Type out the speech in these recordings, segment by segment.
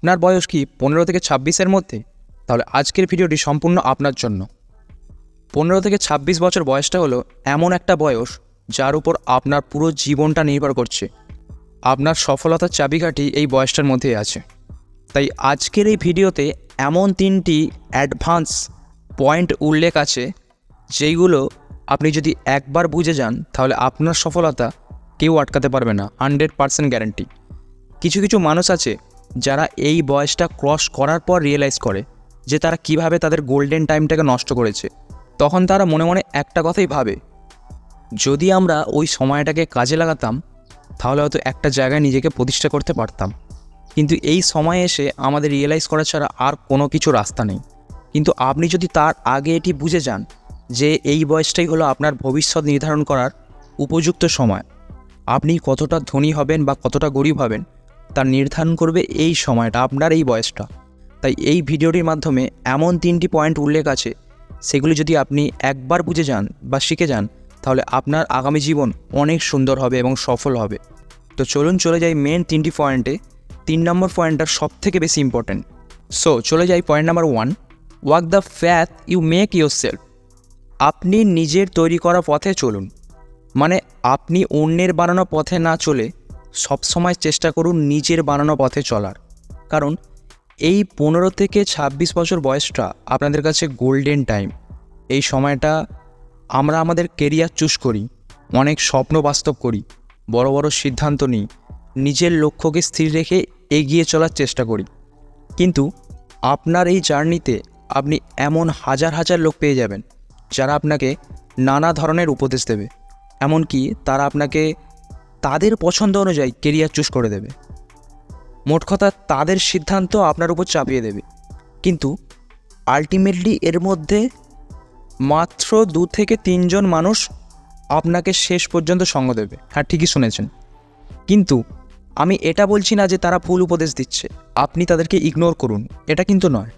আপনার বয়স কি 15 থেকে 26-এর মধ্যে? তাহলে আজকের ভিডিওটি সম্পূর্ণ আপনার জন্য। 15 থেকে 26 বছর বয়সটা হলো এমন একটা বয়স যার উপর আপনার পুরো জীবনটা নির্ভর করছে। আপনার সফলতার চাবিকাঠি এই বয়সটার মধ্যেই আছে। তাই আজকের এই ভিডিওতে এমন 3টি অ্যাডভান্স পয়েন্ট উল্লেখ আছে যেইগুলো আপনি যদি একবার বুঝে যান তাহলে আপনার সফলতা কেউ আটকাতে পারবে না, 100% গ্যারান্টি। কিছু কিছু মানুষ আছে যারা এই বয়সটা ক্রস করার পর রিয়েলাইজ করে যে তারা কিভাবে তাদের গোল্ডেন টাইমটাকে নষ্ট করেছে। তখন তারা মনে মনে একটা কথাই ভাবে, যদি আমরা ওই সময়টাকে কাজে লাগাতাম তাহলে হয়তো একটা জায়গায় নিজেকে প্রতিষ্ঠা করতে পারতাম। কিন্তু এই সময়ে এসে আমাদের রিয়েলাইজ করা ছাড়া আর কোনো কিছু রাস্তা নেই। কিন্তু আপনি যদি তার আগে এটি বুঝে যান যে এই বয়সটাই হলো আপনার ভবিষ্যৎ নির্ধারণ করার উপযুক্ত সময়, আপনি কতটা ধনী হবেন বা কতটা গরিব হবেন তা নির্ধারণ করবে এই সময়টা, আপনার এই বয়সটা। তাই এই ভিডিওটির মাধ্যমে এমন 3টি পয়েন্ট উল্লেখ আছে, সেগুলি যদি আপনি একবার বুঝে যান বা শিখে যান তাহলে আপনার আগামী জীবন অনেক সুন্দর হবে এবং সফল হবে। তো চলুন চলে যাই মেন 3টি পয়েন্টে। 3 নম্বর পয়েন্টটা সব থেকে বেশি ইম্পর্ট্যান্ট। সো চলে যাই point number 1, walk the path you make yourself. আপনি নিজের তৈরি করা পথে চলুন। মানে আপনি অন্যের বানানো পথে না চলে সবসময় চেষ্টা করুন নিজের বানানো পথে চলার। কারণ এই 15 থেকে 26 বছর বয়সটা আপনাদের কাছে গোল্ডেন টাইম। এই সময়টা আমরা আমাদের কেরিয়ার চুজ করি, অনেক স্বপ্ন বাস্তব করি, বড় বড় সিদ্ধান্ত নিই, নিজের লক্ষ্যকে স্থির রেখে এগিয়ে চলার চেষ্টা করি। কিন্তু আপনার এই জার্নিতে আপনি এমন হাজার হাজার লোক পেয়ে যাবেন যারা আপনাকে নানা ধরনের উপদেশ দেবে, এমনকি তারা আপনাকে তাদের পছন্দ অনুযায়ী কেরিয়ার চুজ করে দেবে। মোট কথা তাদের সিদ্ধান্ত আপনার উপর চাপিয়ে দেবে। কিন্তু আলটিমেটলি এর মধ্যে মাত্র 2 থেকে 3 জন মানুষ আপনাকে শেষ পর্যন্ত সঙ্গ দেবে। হ্যাঁ, ঠিকই শুনেছেন। কিন্তু আমি এটা বলছি না যে তারা ভুল উপদেশ দিচ্ছে, আপনি তাদেরকে ইগনোর করুন, এটা কিন্তু নয়।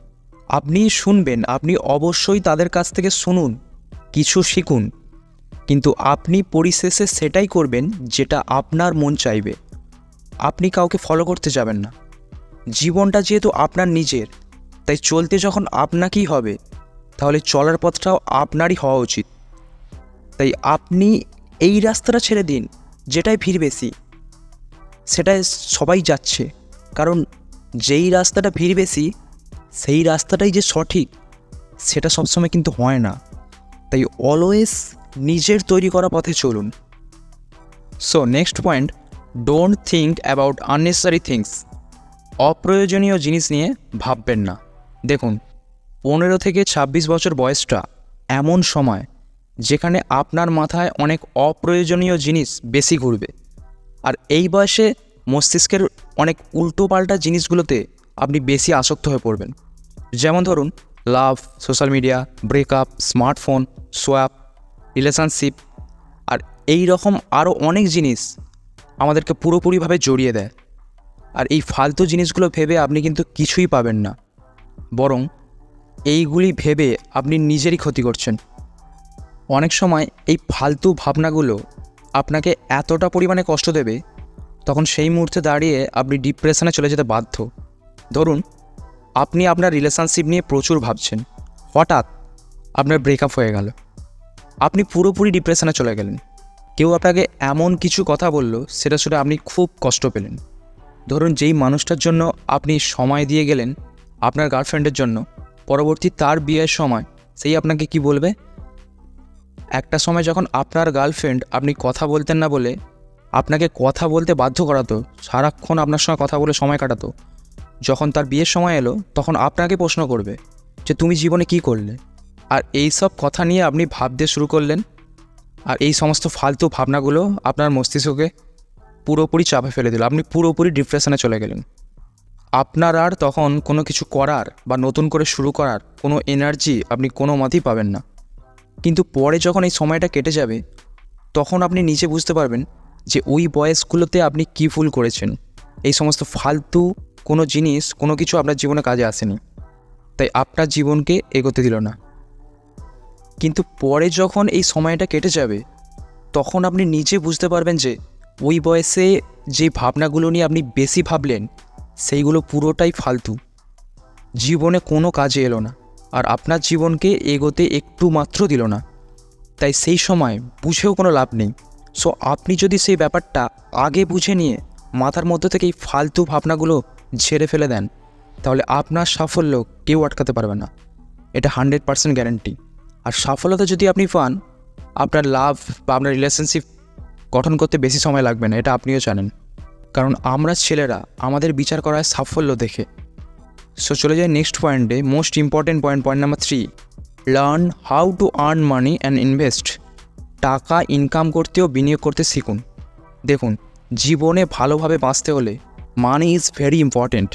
আপনি শুনবেন, আপনি অবশ্যই তাদের কাছ থেকে শুনুন, কিছু শিখুন, কিন্তু আপনি পরিশেষে সেটাই করবেন যেটা আপনার মন চাইবে। আপনি কাউকে ফলো করতে যাবেন না। জীবনটা যেহেতু আপনার নিজের, তাই চলতে যখন আপনাকেই হবে তাহলে চলার পথটাও আপনারই হওয়া উচিত। তাই আপনি এই রাস্তাটা ছেড়ে দিন যেটাই ভিড় বেশি, সেটাই সবাই যাচ্ছে। কারণ যেই রাস্তাটা ভিড় বেশি সেই রাস্তাটাই যে সঠিক সেটা সবসময় কিন্তু হয় না। তাই অলওয়েজ নিজের তৈরি করা পথে চলুন। So next point, don't think about unnecessary things. অপ্রয়োজনীয় জিনিস নিয়ে ভাববেন না। দেখুন, 15 থেকে 26 বছর বয়সটা এমন সময় যেখানে আপনার মাথায় অনেক অপ্রয়োজনীয় জিনিস বেশি ঘুরবে। আর এই বয়সে মস্তিষ্কের অনেক উল্টোপাল্টা জিনিসগুলোতে আপনি বেশি আসক্ত হয়ে পড়বেন। যেমন ধরুন, love, social media, breakup, smartphone, swipe, relationship, আর এই রকম আরও অনেক জিনিস আমাদেরকে পুরোপুরিভাবে জড়িয়ে দেয়। আর এই ফালতু জিনিসগুলো ভেবে আপনি কিন্তু কিছুই পাবেন না, বরং এইগুলি ভেবে আপনি নিজেরই ক্ষতি করছেন। অনেক সময় এই ফালতু ভাবনাগুলো আপনাকে এতটা পরিমাণে কষ্ট দেবে, তখন সেই মুহূর্তে দাঁড়িয়ে আপনি ডিপ্রেশনে চলে যেতে বাধ্য। ধরুন, আপনি আপনার রিলেশনশিপ নিয়ে প্রচুর ভাবছেন, হঠাৎ আপনার ব্রেকআপ হয়ে গেল, আপনি পুরোপুরি ডিপ্রেশনে চলে গেলেন। কেউ আপনাকে এমন কিছু কথা বলল, সেটা শুনে আপনি খুব কষ্ট পেলেন। ধরুন, যেই মানুষটার জন্য আপনি সময় দিয়ে গেলেন আপনার গার্লফ্রেন্ডের জন্য, পরবর্তী তার বিয়ের সময় সেই আপনাকে কি বলবে? একটা সময় যখন আপনার গার্লফ্রেন্ড আপনি কথা বলতেন না বলে আপনাকে কথা বলতে বাধ্য করাতো, সারাক্ষণ আপনার সঙ্গে কথা বলে সময় কাটাতো, যখন তার বিয়ের সময় এলো তখন আপনাকে প্রশ্ন করবে যে তুমি জীবনে কি করলে? আর এই সব কথা নিয়ে আপনি ভাবতে শুরু করলেন, আর এই সমস্ত ফালতু ভাবনাগুলো আপনার মস্তিষ্ককে পুরোপুরি চাপে ফেলে দিল। আপনি পুরোপুরি ডিপ্রেশনে চলে গেলেন। আপনার আর তখন কোনো কিছু করার বা নতুন করে শুরু করার কোনো এনার্জি আপনি কোনো মতেই পাবেন না। কিন্তু পরে যখন এই সময়টা কেটে যাবে তখন আপনি নিজে বুঝতে পারবেন যে ওই বয়সগুলোতে আপনি কী ভুল করেছেন। এই সমস্ত ফালতু কোনো জিনিস, কোনো কিছু আপনার জীবনে কাজে আসেনি, তাই আপনার জীবনকে এগোতে দিল না। কিন্তু পরে যখন এই সময়টা কেটে যাবে তখন আপনি নিজে বুঝতে পারবেন যে ওই বয়সে যে ভাবনাগুলো নিয়ে আপনি বেশি ভাবলেন সেইগুলো পুরোটাই ফালতু, জীবনে কোনো কাজে এলো না, আর আপনার জীবনকে এগোতে একটু মাত্র দিল না। তাই সেই সময় বুঝেও কোনো লাভ নেই। সো আপনি যদি সেই ব্যাপারটা আগে বুঝে নিয়ে মাথার মধ্যে থেকে এই ফালতু ভাবনাগুলো ঝেড়ে ফেলে দেন, তাহলে আপনার সাফল্য কেউ আটকাতে পারবে না। এটা 100% গ্যারান্টি। আর সফলতা যদি আপনি পান, আপনার লাভ বা আপনার রিলেশনশিপ গঠন করতে বেশি সময় লাগবে না, এটা আপনিও জানেন। কারণ আমরা ছেলেরা আমাদের বিচার করা হয় সাফল্য দেখে। সো চলে যায় নেক্সট পয়েন্টে, most important point number 3, learn how to earn money and invest. টাকা ইনকাম করতে ও বিনিয়োগ করতে শিখুন। দেখুন, জীবনে ভালোভাবে বাঁচতে হলে মানি ইজ ভেরি ইম্পর্ট্যান্ট।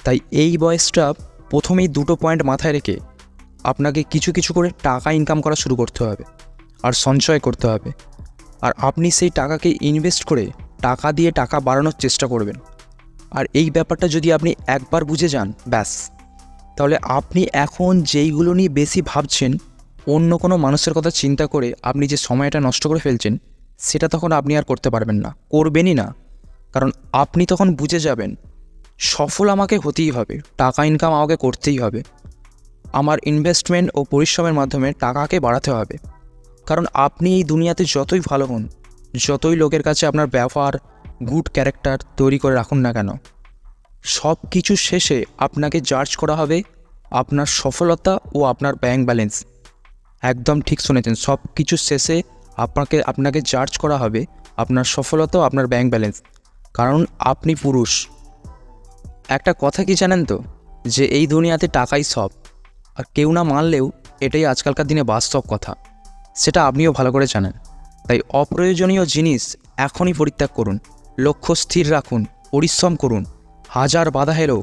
তাই এই বয়সটা প্রথমেই দুটো পয়েন্ট মাথায় রেখে আপনাকে কিছু কিছু করে টাকা ইনকাম করা শুরু করতে হবে আর সঞ্চয় করতে হবে। আর আপনি সেই টাকাকে ইনভেস্ট করে টাকা দিয়ে টাকা বাড়ানোর চেষ্টা করবেন। আর এই ব্যাপারটা যদি আপনি একবার বুঝে যান, ব্যাস, তাহলে আপনি এখন যেইগুলো নিয়ে বেশি ভাবছেন, অন্য কোনো মানুষের কথা চিন্তা করে আপনি যে সময়টা নষ্ট করে ফেলছেন, সেটা তখন আপনি আর করতে পারবেন না, করবেনই না। কারণ আপনি তখন বুঝে যাবেন সফল আমাকে হতেই হবে, টাকা ইনকাম আমাকে করতেই হবে, আমার ইনভেস্টমেন্ট ও পরিশ্রমের মাধ্যমে টাকাকে বাড়াতে হবে। কারণ আপনি এই দুনিয়াতে যতই ভালো হন, যতই লোকের কাছে আপনার ব্যবহার, গুড ক্যারেক্টার তৈরি করে রাখুন না কেন, সব কিছু শেষে আপনাকে জাজ করা হবে আপনার সফলতা ও আপনার ব্যাংক ব্যালেন্স। একদম ঠিক শুনেছেন, সব কিছু শেষে আপনাকে জাজ করা হবে আপনার সফলতা ও আপনার ব্যাংক ব্যালেন্স। কারণ আপনি পুরুষ। একটা কথা কি জানেন তো, যে এই দুনিয়াতে টাকাই সব। আর কেউ না মানলেও এটাই আজকালকার দিনে বাস্তব কথা, সেটা আপনিও ভালো করে জানেন। তাই অপ্রয়োজনীয় জিনিস এখনই পরিত্যাগ করুন, লক্ষ্য স্থির রাখুন, পরিশ্রম করুন। হাজার বাধা এলেও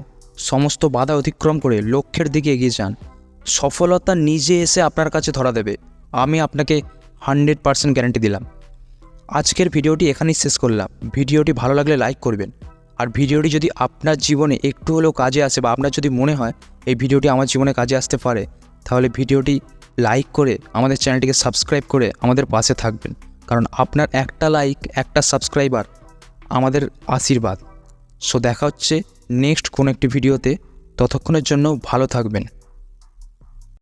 সমস্ত বাধা অতিক্রম করে লক্ষ্যের দিকে এগিয়ে যান। সফলতা নিজে এসে আপনার কাছে ধরা দেবে, আমি আপনাকে 100% গ্যারান্টি দিলাম। আজকের ভিডিওটি এখানেই শেষ করলাম। ভিডিওটি ভালো লাগলে লাইক করবেন। আর ভিডিওটি যদি আপনার জীবনে একটু হলেও কাজে আসে বা আপনার যদি মনে হয় এই ভিডিওটি আমার জীবনে কাজে আসতে পারে, তাহলে ভিডিওটি লাইক করে আমাদের চ্যানেলটিকে সাবস্ক্রাইব করে আমাদের পাশে থাকবেন। কারণ আপনার একটা লাইক, একটা সাবস্ক্রাইবার আমাদের আশীর্বাদ। সো দেখা হচ্ছে নেক্সট কোনো একটি ভিডিওতে। ততক্ষণের জন্য ভালো থাকবেন।